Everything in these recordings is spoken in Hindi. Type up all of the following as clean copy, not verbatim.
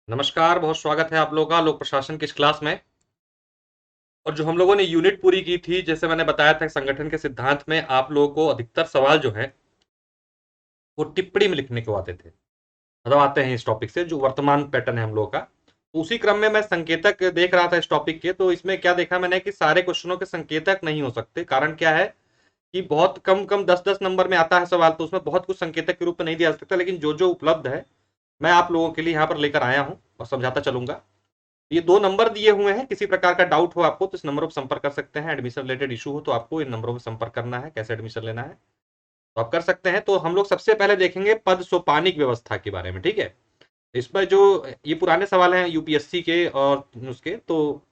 नमस्कार, बहुत स्वागत है आप लोगों का लोक प्रशासन की इस क्लास में। और जो हम लोगों ने यूनिट पूरी की थी, जैसे मैंने बताया था संगठन के सिद्धांत में आप लोगों को अधिकतर सवाल जो है वो टिप्पणी में लिखने को आते थे, मतलब आते हैं इस टॉपिक से, जो वर्तमान पैटर्न है हम लोगों का। तो उसी क्रम में मैं संकेतक देख रहा था इस टॉपिक के, तो इसमें क्या देखा मैंने कि सारे क्वेश्चनों के संकेतक नहीं हो सकते। कारण क्या है कि बहुत कम कम 10-10 नंबर में आता है सवाल, तो उसमें बहुत कुछ संकेतक के रूप में नहीं दिया जा सकता, लेकिन जो जो उपलब्ध है मैं आप लोगों के लिए यहाँ पर लेकर आया हूँ और समझाता चलूंगा। ये 2 नंबर दिए हुए हैं, किसी प्रकार का डाउट हो आपको तो इस नंबरों पर संपर्क कर सकते हैं। एडमिशन रिलेटेड इशू हो तो आपको इन नंबरों पर संपर्क करना है, कैसे एडमिशन लेना है तो आप कर सकते हैं। तो हम लोग सबसे पहले देखेंगे पद सोपानिक व्यवस्था के बारे में, ठीक है। इसमें जो ये पुराने सवाल हैं यूपीएससी के और उसके, तो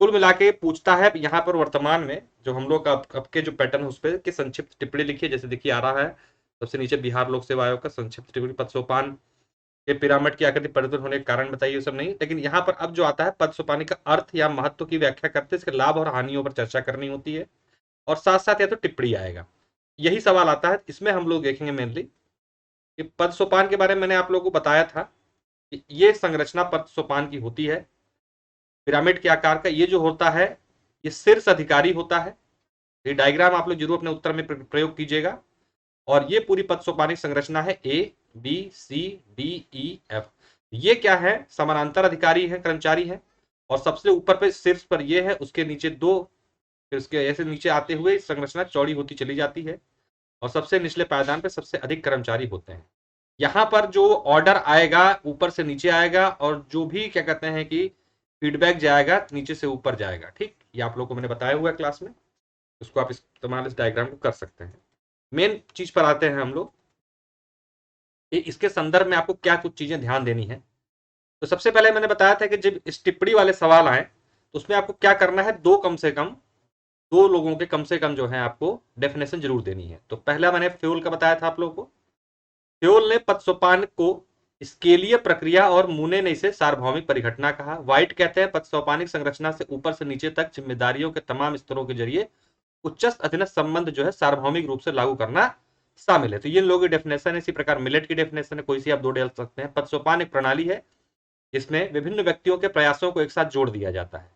कुल मिला के पूछता है यहाँ पर वर्तमान में जो हम लोग अब के जो पैटर्न है उस पर की संक्षिप्त टिप्पणी लिखिए। जैसे देखिए आ रहा है सबसे नीचे, बिहार लोक सेवा आयोग का संक्षिप्त टिप्पणी पद सोपान ये पिरामिड की आकृति परिवर्तन होने के कारण बताइए, सब नहीं। लेकिन यहाँ पर अब जो आता है पद सोपानी का अर्थ या महत्व की व्याख्या करते, इसके लाभ और हानियों पर चर्चा करनी होती है, और साथ साथ या तो टिप्पणी आएगा। यही सवाल आता है, इसमें हम लोग देखेंगे मेनली कि पद सोपान के बारे में मैंने आप लोगों को बताया था कि ये संरचना पद सोपान की होती है पिरामिड के आकार का। ये जो होता है ये शीर्ष अधिकारी होता है। ये डायग्राम आप लोग जरूर अपने उत्तर में प्रयोग कीजिएगा। और ये पूरी पद सोपानी संरचना है A B C D E F. ये क्या है, समानांतर अधिकारी है, कर्मचारी है, और सबसे ऊपर पे शीर्ष पर ये है, उसके नीचे दो, फिर उसके ऐसे नीचे आते हुए संरचना चौड़ी होती चली जाती है, और सबसे निचले पायदान पे सबसे अधिक कर्मचारी होते हैं। यहाँ पर जो ऑर्डर आएगा ऊपर से नीचे आएगा, और जो भी क्या कहते हैं कि फीडबैक जाएगा नीचे से ऊपर जाएगा। ठीक, ये आप लोगों को मैंने बताया हुआ है क्लास में, उसको आप इस्तेमाल इस डायग्राम को कर सकते हैं। मेन चीज पर आते हैं हम लोग, इसके संदर्भ में आपको क्या कुछ चीजें ध्यान देनी है। तो सबसे पहले मैंने बताया था कि जब इस टिप्पणी वाले सवाल आए तो उसमें आपको क्या करना है, दो कम से कम दो लोगों के कम से कम जो है आपको डेफिनेशन जरूर देनी है। तो पहला मैंने फ्यूल का बताया था आप लोगों को। फ्यूल ने पद सोपान को स्केलीय प्रक्रिया और मूने ने इसे सार्वभौमिक परिघटना कहा। व्हाइट कहते हैं पद सोपानिक संरचना से ऊपर से नीचे तक जिम्मेदारियों के तमाम स्तरों के जरिए उच्चस्थ अधीनस्थ संबंध जो है सार्वभौमिक रूप से लागू करना शामिल है। तो ये लोगों की डेफिनेशन है। इसी प्रकार मिलेट की डेफिनेशन है, कोई सी आप दो डाल सकते हैं। पद सोपान एक प्रणाली है जिसमें विभिन्न व्यक्तियों के प्रयासों को एक साथ जोड़ दिया जाता है।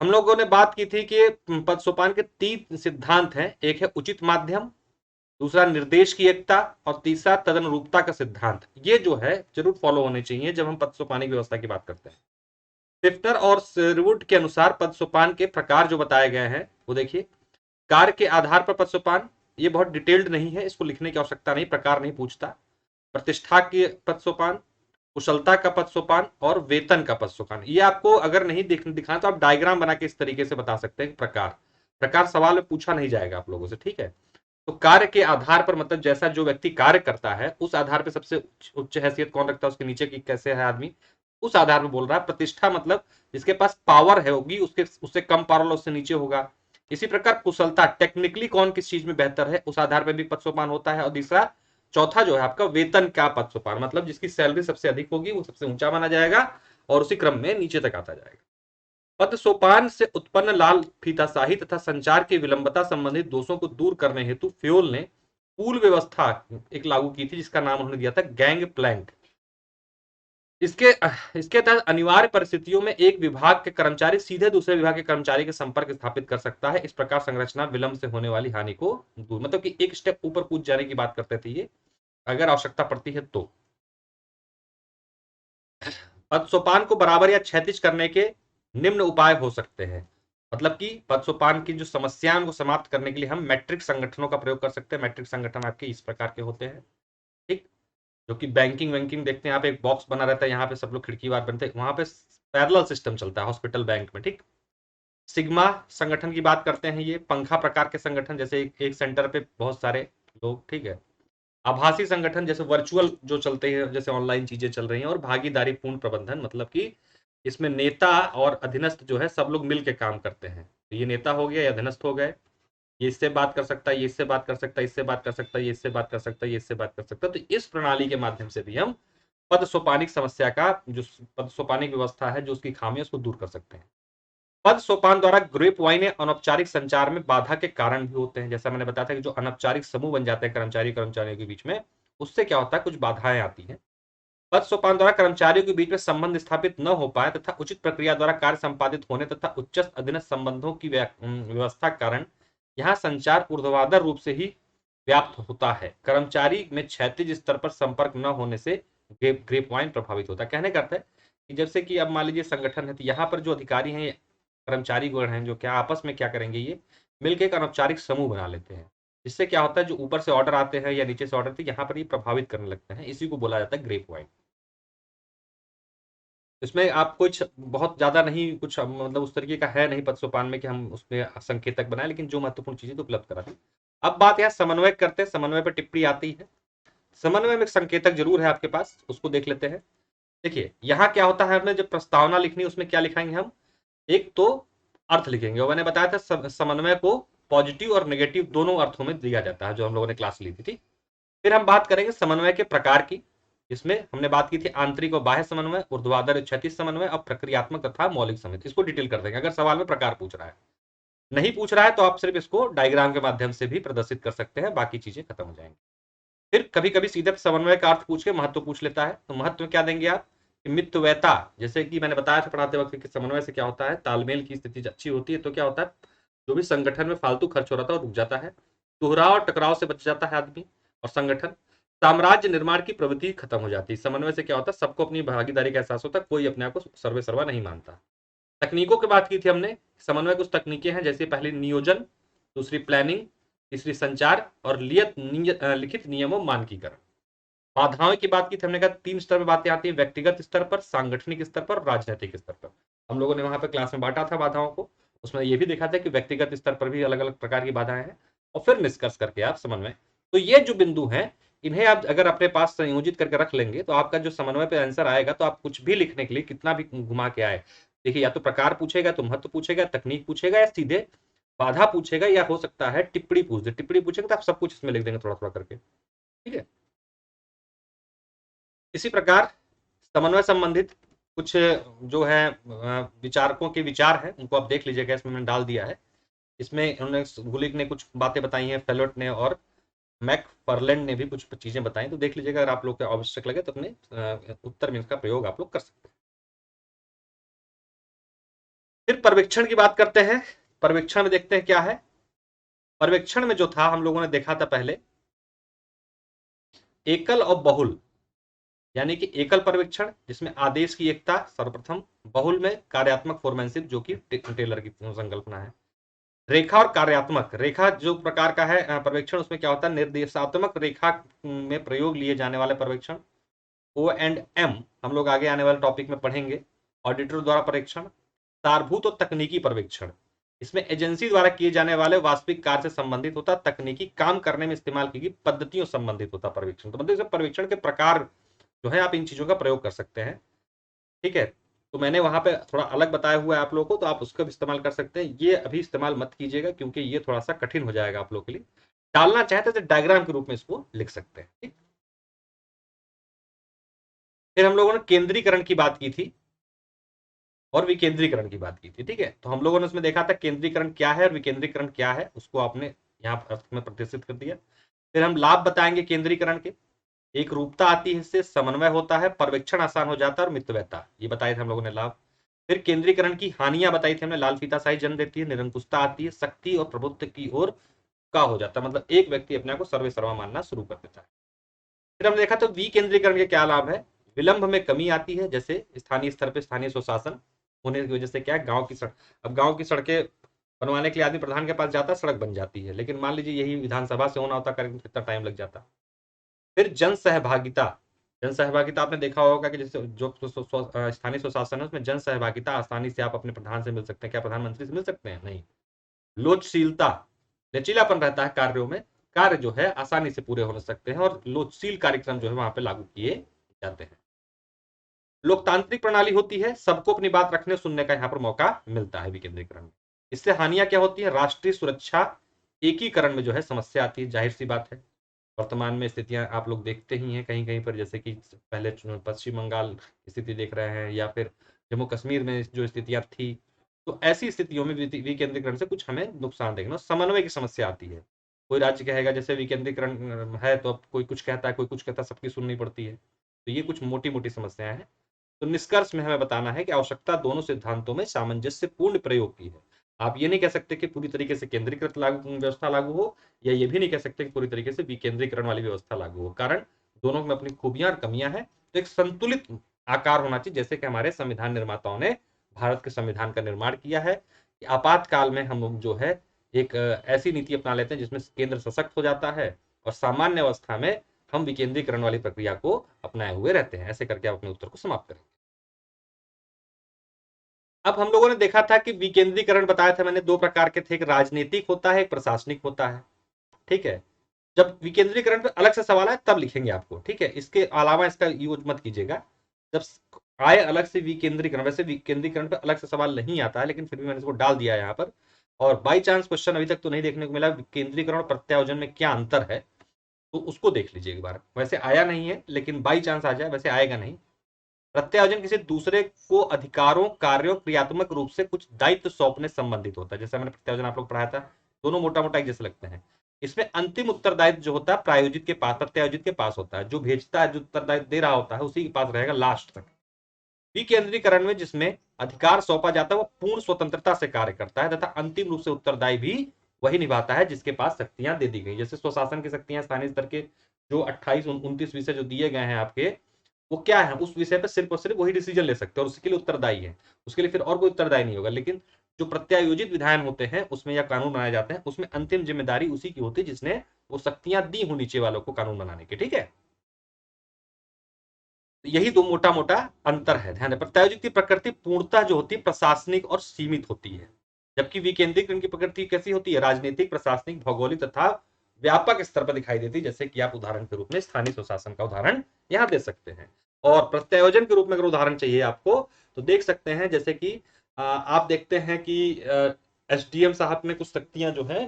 हम लोगों ने बात की थी कि पद सोपान के 3 सिद्धांत हैं, एक है उचित माध्यम, दूसरा निर्देश की एकता, और तीसरा तदनुरूपता का सिद्धांत। ये जो है जरूर फॉलो होने चाहिए जब हम पद सोपानी की व्यवस्था की बात करते हैं। टिफ्टर और शेरवुड के अनुसार पद सोपान के प्रकार जो बताए गए हैं वो देखिए। कार्य के आधार पर पद सोपान, ये बहुत डिटेल्ड नहीं है, इसको लिखने की आवश्यकता नहीं, प्रकार नहीं पूछता। प्रतिष्ठा के पद सोपान, कुशलता का पद सोपान, और वेतन का पद सोपान। ये आपको अगर नहीं दिखाना तो आप डायग्राम बना के इस तरीके से बता सकते हैं। प्रकार प्रकार सवाल में पूछा नहीं जाएगा आप लोगों से, ठीक है। तो कार्य के आधार पर मतलब जैसा जो व्यक्ति कार्य करता है उस आधार पर सबसे उच्च हैसियत कौन रखता है, उसके नीचे की कैसे है आदमी, उस आधार पर बोल रहा है। प्रतिष्ठा मतलब जिसके पास पावर है होगी, उसके उससे कम पावर वाला उससे नीचे होगा। इसी प्रकार कुशलता, टेक्निकली कौन किस चीज में बेहतर है, उस आधार पर भी पद सोपान होता है। और तीसरा चौथा जो है आपका वेतन का पद सोपान, मतलब जिसकी सैलरी सबसे अधिक होगी वो सबसे ऊंचा माना जाएगा, और उसी क्रम में नीचे तक आता जाएगा। पद सोपान से उत्पन्न लाल फीताशाही तथा संचार की विलंबता संबंधित दोषों को दूर करने हेतु फ्योल ने पूल व्यवस्था एक लागू की थी, जिसका नाम उन्होंने दिया था गैंग प्लैंक। इसके इसके तहत अनिवार्य परिस्थितियों में एक विभाग के कर्मचारी सीधे दूसरे विभाग के कर्मचारी के संपर्क स्थापित कर सकता है। इस प्रकार संरचना विलंब से होने वाली हानि को दूर, मतलब कि एक स्टेप ऊपर कूद जाने की बात करते थे ये, अगर आवश्यकता पड़ती है तो। पद सोपान को बराबर या क्षैतिज करने के निम्न उपाय हो सकते हैं। मतलब कि पद सोपान की जो समस्या को समाप्त करने के लिए हम मैट्रिक संगठनों का प्रयोग कर सकते हैं। मैट्रिक संगठन आपके इस प्रकार के होते हैं, ठीक। जो कि बैंकिंग वैंकिंग देखते हैं, यहाँ पे एक बॉक्स बना रहता है, यहाँ पे सब लोग खिड़की बार बनते हैं, वहां पे पैरेलल सिस्टम चलता है हॉस्पिटल बैंक में, ठीक। सिग्मा संगठन की बात करते हैं, ये पंखा प्रकार के संगठन, जैसे एक सेंटर पे बहुत सारे लोग, ठीक है। आभासी संगठन जैसे वर्चुअल जो चलते हैं, जैसे ऑनलाइन चीजें चल रही हैं। और भागीदारी पूर्ण प्रबंधन, मतलब कि इसमें नेता और अधीनस्थ जो है सब लोग मिल के काम करते हैं। तो ये नेता हो गया या अधीनस्थ हो गए, ये इससे बात कर सकता है, ये इससे बात कर सकता है, इससे बात कर सकता है, ये इससे बात कर सकता है, ये इससे बात कर सकता है। तो इस प्रणाली के माध्यम से भी हम पद सोपानिक समस्या का जो पद सोपानिक व्यवस्था है, जो उसकी खामी है, उसको दूर कर सकते हैं। पद सोपान द्वारा ग्रेप वाइन अनौपचारिक संचार में बाधा के कारण भी होते हैं। जैसा मैंने बताया था कि जो अनौपचारिक समूह बन जाते हैं कर्मचारी कर्मचारियों के बीच में, उससे क्या होता है, कुछ बाधाएं आती हैं। पद सोपान द्वारा कर्मचारियों के बीच में संबंध स्थापित न हो पाए तथा उचित प्रक्रिया द्वारा कार्य संपादित होने तथा उच्चस्थ अधीनस्थ संबंधों की व्यवस्था के कारण यहाँ संचार ऊर्ध्वाधर रूप से ही व्याप्त होता है। कर्मचारी में क्षैतिज स्तर पर संपर्क न होने से ग्रेपवाइन प्रभावित होता है। कहने का अर्थ है कि जैसे कि अब मान लीजिए संगठन है, तो यहाँ पर जो अधिकारी हैं, कर्मचारी गण हैं, जो क्या आपस में क्या करेंगे, ये मिलकर एक अनौपचारिक समूह बना लेते हैं, जिससे क्या होता है जो ऊपर से ऑर्डर आते हैं या नीचे से ऑर्डर थे, यहाँ पर ये प्रभावित करने लगते हैं। इसी को बोला जाता है ग्रेपवाइन। इसमें आप कुछ बहुत ज्यादा नहीं, कुछ मतलब उस तरीके का है नहीं पद सोपान में कि हम उसमें संकेतक बनाए, लेकिन जो महत्वपूर्ण चीजें तो उपलब्ध करा दी। अब बात यहाँ समन्वय करते हैं, समन्वय पर टिप्पणी आती है। समन्वय में एक संकेतक जरूर है आपके पास, उसको देख लेते हैं। देखिए यहाँ क्या होता है, हमें जब प्रस्तावना लिखनी है उसमें क्या लिखाएंगे हम, एक तो अर्थ लिखेंगे, और मैंने बताया था समन्वय को पॉजिटिव और नेगेटिव दोनों अर्थों में दिया जाता है, जो हम लोगों ने क्लास ली थी। फिर हम बात करेंगे समन्वय के प्रकार की, इसमें हमने बात की थी आंतरिक और बाह्य समन्वय, ऊर्ध्वाधर क्षैतिज समन्वय और प्रक्रियात्मक तथा मौलिक समन्वय। इसको डिटेल कर देंगे अगर सवाल में प्रकार पूछ रहा है। नहीं पूछ रहा है तो आप सिर्फ इसको डायग्राम के माध्यम से भी प्रदर्शित कर सकते हैं, बाकी चीजें खत्म हो जाएंगी। फिर कभी कभी सीधे समन्वय का अर्थ पूछ के महत्व पूछ लेता है, तो महत्व क्या देंगे आप, मितव्ययता, जैसे कि मैंने बताया था पढ़ाते वक्त कि समन्वय से क्या होता है, तालमेल की स्थिति अच्छी होती है, तो क्या होता है जो भी संगठन में फालतू खर्च हो रहा था वो रुक जाता है, दोहराव और टकराव से बच जाता है आदमी और संगठन, साम्राज्य निर्माण की प्रवृत्ति खत्म हो जाती है। समन्वय से क्या होता है, सबको अपनी भागीदारी का एहसास होता है, कोई अपने आप को सर्वे सर्वा नहीं मानता। तकनीकों की बात की थी हमने, समन्वय कुछ तकनीकें हैं, जैसे पहली नियोजन, दूसरी प्लानिंग, तीसरी संचार और लिखित नियमों मानकीकरण। बाधाओं की बात की थी हमने कहा 3 स्तर में बातें आती है, व्यक्तिगत स्तर पर, सांगठनिक स्तर पर, राजनीतिक स्तर पर। हम लोगों ने वहां पे क्लास में बांटा था बाधाओं को, उसमें ये भी देखा था कि व्यक्तिगत स्तर पर भी अलग अलग प्रकार की बाधाएं हैं, और फिर निष्कर्ष करके आप समन्वय। तो ये जो बिंदु हैं, इन्हें आप अगर अपने पास संयोजित करके रख लेंगे तो आपका जो समन्वय पे आंसर आएगा, तो आप कुछ भी लिखने के लिए कितना भी घुमा के आए, देखिए या तो प्रकार पूछेगा, तो महत्व पूछेगा, तकनीक पूछेगा, या सीधे बाधा पूछेगा, या हो सकता है टिप्पणी पूछ दे। टिप्पणी पूछेगा तो आप सब कुछ इसमें लिख देंगे थोड़ा थोड़ा करके, ठीक है। इसी प्रकार समन्वय संबंधित कुछ जो है विचारकों के विचार हैं, उनको आप देख लीजिएगा, इसमें मैंने डाल दिया है। इसमें उन्होंने गुलिक ने कुछ बातें बताई हैं, फेलोट ने और मैकफर्लैंड ने भी कुछ चीजें बताई, तो देख लीजिएगा, अगर आप लोग को आवश्यक लगे तो अपने उत्तर में इसका प्रयोग आप लोग कर सकते हैं। फिर पर्यवेक्षण की बात करते हैं। पर्यवेक्षण में देखते हैं क्या है। पर्यवेक्षण में जो था हम लोगों ने देखा था पहले, एकल और बहुल, यानी कि एकल पर्यवेक्षण जिसमें आदेश की एकता सर्वप्रथम, बहुल में कार्यात्मक फोरमैनशिप जो कि टेलर की संकल्पना है। रेखा और कार्यात्मक, रेखा जो प्रकार का है पर्यवेक्षण, उसमें क्या होता है, निर्देशात्मक रेखा में प्रयोग लिए जाने वाले पर्यवेक्षण। O&M हम लोग आगे आने वाले टॉपिक में पढ़ेंगे। ऑडिटर द्वारा परीक्षण, सारभूत और तकनीकी पर्यवेक्षण, इसमें एजेंसी द्वारा किए जाने वाले वास्तविक कार्य से संबंधित होता, तकनीकी काम करने में इस्तेमाल की गई पद्धतियों संबंधित होता पर्यवेक्षण। तो मतलब पर्यवेक्षण के प्रकार जो है आप इन चीजों का प्रयोग कर सकते हैं, ठीक है। तो मैंने वहां पे थोड़ा अलग बताया हुआ है आप लोगों को, तो आप उसका भी इस्तेमाल कर सकते हैं। ये अभी इस्तेमाल मत कीजिएगा क्योंकि ये थोड़ा सा कठिन हो जाएगा आप लोगों के लिए। डालना चाहते तो डायग्राम के रूप में इसको लिख सकते हैं, ठीक। फिर हम लोगों ने केंद्रीकरण की बात की थी और विकेंद्रीकरण की बात की थी, ठीक है। तो हम लोगों ने उसमें देखा था केंद्रीकरण क्या है और विकेंद्रीकरण क्या है, उसको आपने यहाँ अर्थ में प्रदर्शित कर दिया। फिर हम लाभ बताएंगे केंद्रीकरण के, एक रूपता आती है, इससे समन्वय होता है, पर्यवेक्षण आसान हो जाता है और मितव्ययता, ये बताए थे हम लोगों ने लाभ। फिर केंद्रीकरण की हानियां बताई थी हमने, लाल फीताशाही जन्म देती है, निरंकुशता आती है, शक्ति और प्रभुत्व की ओर का हो जाता है, मतलब एक व्यक्ति अपने को सर्वे सर्वा मानना शुरू कर देता है। फिर हमने देखा तो विकेंद्रीकरण के क्या लाभ है, विलंब में कमी आती है, जैसे स्थानीय स्तर पर स्थानीय स्वशासन होने की वजह से क्या है, गांव की सड़क, अब गांव की सड़कें बनवाने के लिए आदमी प्रधान के पास जाता है, सड़क बन जाती है, लेकिन मान लीजिए यही विधानसभा से होना होता कार्यक्रम, कितना टाइम लग जाता। फिर जन सहभागिता, जन सहभागिता आपने देखा होगा कि जैसे जो स्थानीय स्वशासन है उसमें जन सहभागिता, आसानी से आप अपने प्रधान से मिल सकते हैं, क्या प्रधानमंत्री से मिल सकते हैं, नहीं। लोचशीलता, लचीलापन रहता है कार्यों में, कार्य जो है आसानी से पूरे हो सकते हैं और लोचशील कार्यक्रम जो है वहां पे लागू किए जाते हैं। लोकतांत्रिक प्रणाली होती है, सबको अपनी बात रखने सुनने का यहाँ पर मौका मिलता है विकेंद्रीकरण में। इससे हानियां क्या होती है, राष्ट्रीय सुरक्षा एकीकरण में जो है समस्या आती है, जाहिर सी बात है। वर्तमान में स्थितियां आप लोग देखते ही हैं कहीं कहीं पर, जैसे कि पहले पश्चिम बंगाल की स्थिति देख रहे हैं, या फिर जम्मू कश्मीर में जो स्थितियां थी, तो ऐसी स्थितियों में विकेंद्रीकरण से कुछ हमें नुकसान देखना, समन्वय की समस्या आती है। कोई राज्य कहेगा जैसे विकेंद्रीकरण है, तो अब कोई कुछ कहता है, कोई कुछ कहता है, सबकी सुननी पड़ती है। तो ये कुछ मोटी मोटी समस्याएं हैं। तो निष्कर्ष में हमें बताना है कि आवश्यकता दोनों सिद्धांतों में सामंजस्यपूर्ण प्रयोग की है। आप ये नहीं कह सकते कि पूरी तरीके से केंद्रीकृत व्यवस्था लागू हो, या ये भी नहीं कह सकते कि पूरी तरीके से विकेंद्रीकरण वाली व्यवस्था लागू हो, कारण दोनों में अपनी खूबियां और कमियां हैं। तो एक संतुलित आकार होना चाहिए, जैसे कि हमारे संविधान निर्माताओं ने भारत के संविधान का निर्माण किया है कि आपातकाल में हम लोग जो है एक ऐसी नीति अपना लेते हैं जिसमें केंद्र सशक्त हो जाता है और सामान्य अवस्था में हम विकेंद्रीकरण वाली प्रक्रिया को अपनाए हुए रहते हैं। ऐसे करके आप अपने उत्तर को समाप्त करेंगे। अब हम लोगों ने देखा था कि विकेंद्रीकरण बताया था मैंने दो प्रकार के थे, एक राजनीतिक होता है, एक प्रशासनिक होता है। ठीक है, जब विकेंद्रीकरण पे अलग से सवाल आए तब लिखेंगे आपको, ठीक है, इसके अलावा इसका यूज मत कीजिएगा। जब आए अलग से विकेंद्रीकरण, वैसे विकेंद्रीकरण पे अलग से सवाल नहीं आता है, लेकिन फिर भी मैंने इसको डाल दिया है यहाँ पर। और बाई चांस क्वेश्चन अभी तक तो नहीं देखने को मिला विकेंद्रीकरण और प्रत्यायोजन में क्या अंतर है, तो उसको देख लीजिए एक बार। वैसे आया नहीं है, लेकिन बाई चांस आ जाए, वैसे आएगा नहीं। प्रत्यायोजन किसी दूसरे को अधिकारों, कार्यों, क्रियात्मक रूप से कुछ दायित्व सौंपने संबंधित होता है। जैसे मैंने प्रत्यायोजन आप लोग पढ़ाया था, दोनों मोटा मोटा एक जैसे लगते हैं। इसमें अंतिम उत्तरदायित्व जो होता है प्रायोजित के पास, प्रत्यायोजित के पास होता है। जो भेजता है, जो उत्तरदायित्व दे रहा होता है, उसी के पास रहेगा लास्ट तक। विकेंद्रीकरण में जिसमें अधिकार सौंपा जाता है वो पूर्ण स्वतंत्रता से कार्य करता है तथा अंतिम रूप से उत्तरदायी भी वही निभाता है जिसके पास शक्तियां दे दी गई। जैसे स्वशासन की शक्तियां स्थानीय स्तर के जो 28-29 विषय जो दिए गए हैं आपके, वो क्या है, उस विषय पर सिर्फ और सिर्फ वही डिसीजन ले सकते हैं और उसके लिए उत्तरदायी है। उसके लिए फिर और कोई उत्तरदायी नहीं होगा। लेकिन जो प्रत्यायोजित विधायन होते हैं उसमें या कानून बनाए जाते हैं, उसमें अंतिम जिम्मेदारी उसी की होती है जिसने वो शक्तियां दी हो नीचे वालों को कानून बनाने की। ठीक है, यही दो मोटा मोटा अंतर है, ध्यान। प्रत्यायोजित की प्रकृति पूर्णतः जो होती है प्रशासनिक और सीमित होती है, जबकि विकेंद्रीकरण की प्रकृति कैसी होती है, राजनीतिक, प्रशासनिक, भौगोलिक तथा व्यापक स्तर पर दिखाई देती है। जैसे कि आप उदाहरण के रूप में स्थानीय स्वशासन का उदाहरण यहां दे सकते हैं। और प्रत्यायोजन के रूप में अगर उदाहरण चाहिए आपको तो देख सकते हैं, जैसे कि आप देखते हैं कि एसडीएम साहब ने कुछ शक्तियां जो है,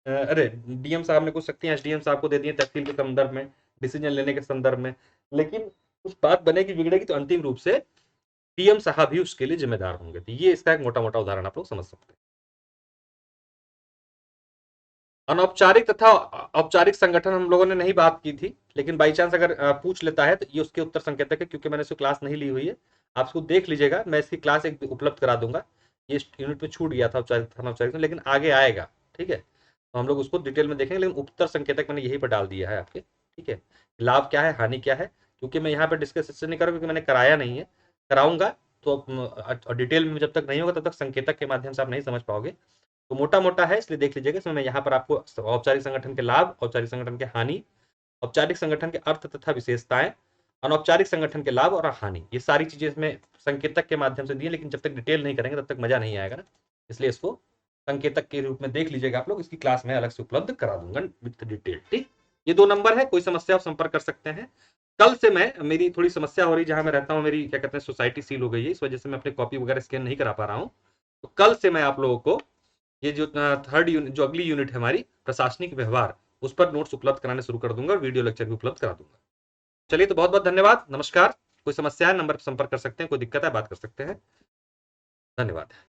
अरे डीएम साहब ने कुछ शक्तियां एसडीएम साहब को दे दी तहसील के संदर्भ में, डिसीजन लेने के संदर्भ में। लेकिन उस बात बनेगी बिगड़ेगी तो अंतिम रूप से पीएम साहब ही उसके लिए जिम्मेदार होंगे। तो ये इसका एक मोटा मोटा उदाहरण आप लोग समझ सकते हैं। अनौपचारिक तथा औपचारिक संगठन हम लोगों ने नहीं बात की थी, लेकिन बाई चांस अगर पूछ लेता है तो ये उसके उत्तर संकेतक है। क्योंकि मैंने इसको क्लास नहीं ली हुई है, आप इसको देख लीजिएगा, मैं इसकी क्लास एक उपलब्ध करा दूंगा। ये यूनिट में छूट गया था औपचारिक अनौपचारिक, लेकिन आगे आएगा। ठीक है, तो हम लोग उसको डिटेल में देखेंगे, लेकिन उत्तर संकेतक मैंने यही पर डाल दिया है आपके। ठीक है, लाभ क्या है, हानि क्या है, क्योंकि मैं यहाँ पर डिस्कस इससे नहीं करूँगा क्योंकि मैंने कराया नहीं है। कराऊंगा तो डिटेल में जब तक नहीं होगा तब तक संकेतक के माध्यम से आप नहीं समझ पाओगे। तो मोटा मोटा है, इसलिए देख लीजिएगा। इसमें मैं यहाँ पर आपको औपचारिक संगठन के लाभ, औपचारिक संगठन के हानि, औपचारिक संगठन के अर्थ तथा विशेषताएं, अनौपचारिक संगठन के लाभ और हानि, ये सारी चीजें इसमें संकेतक के माध्यम से दी है। लेकिन जब तक डिटेल नहीं करेंगे तब तक मजा नहीं आएगा ना, इसलिए इसको संकेतक के रूप में देख लीजिएगा आप लोग। इसकी क्लास में अलग से उपलब्ध करा दूंगा विद डिटेल। ठीक, ये 2 नंबर है, कोई समस्या आप संपर्क कर सकते हैं। कल से मैं, मेरी थोड़ी समस्या हो रही, जहां मैं रहता हूँ मेरी क्या कहते हैं सोसाइटी सील हो गई है, इस वजह से मैं अपनी कॉपी वगैरह स्कैन नहीं करा पा रहा हूँ। तो कल से मैं आप लोगों को ये जो थर्ड यूनिट, जो अगली यूनिट है हमारी प्रशासनिक व्यवहार, उस पर नोट्स उपलब्ध कराने शुरू कर दूंगा और वीडियो लेक्चर भी उपलब्ध करा दूंगा। चलिए, तो बहुत बहुत धन्यवाद, नमस्कार। कोई समस्या है नंबर पर संपर्क कर सकते हैं, कोई दिक्कत है बात कर सकते हैं। धन्यवाद।